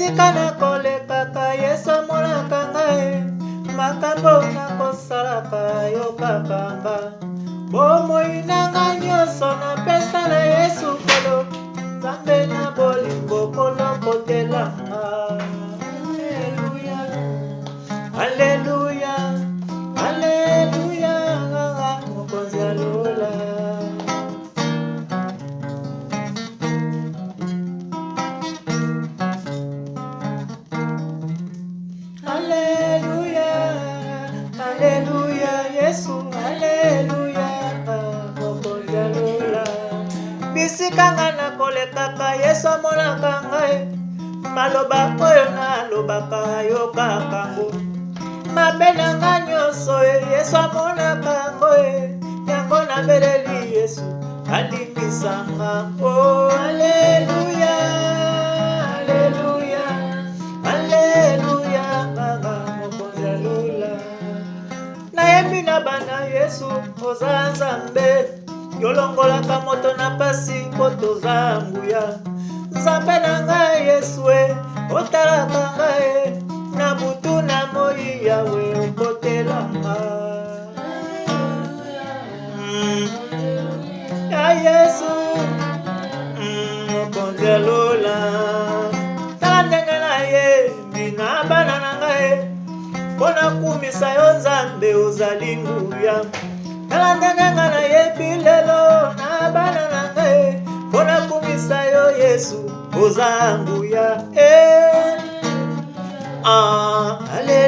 bisika na kolekaka Yesu amonaka ngai, makambo nakosalaka yo kakanga. Bomoi nanga nyonso napesa na Yesu kolo, Nzambe na bolingo kolokotelanga. Alleluia, alleluia, mokonzi alola. Alleluia, alleluia, Yesu, alleluia, mokonzi alola. Bisika nga na kolekaka Yesu amonaka ngai, maloba oyo nalobaka yo kakango. Mabe na nga nyonso Yesu amonaka ngo, yango nabeleli Yesu alimbisanga. Oh, alleluia, alleluia, alleluia, mokonzi alola. Nayembi na bana Yesu oza Nzambe, yolongolaka moto na pasi po toza nguya. Nzambe na ngai Yesu otalaka ngai, na butu na moi yawe okotelanga. Ya Yesu mokonzi alola. Tala ndenge na ye mbina bana na ngai, mpona kumisa yo Nzambe ozali nguya. Tala ndenge nga nayebi lelo na bana na ngai, mpona kumisa yo Yesu oza nguya. Alleluia.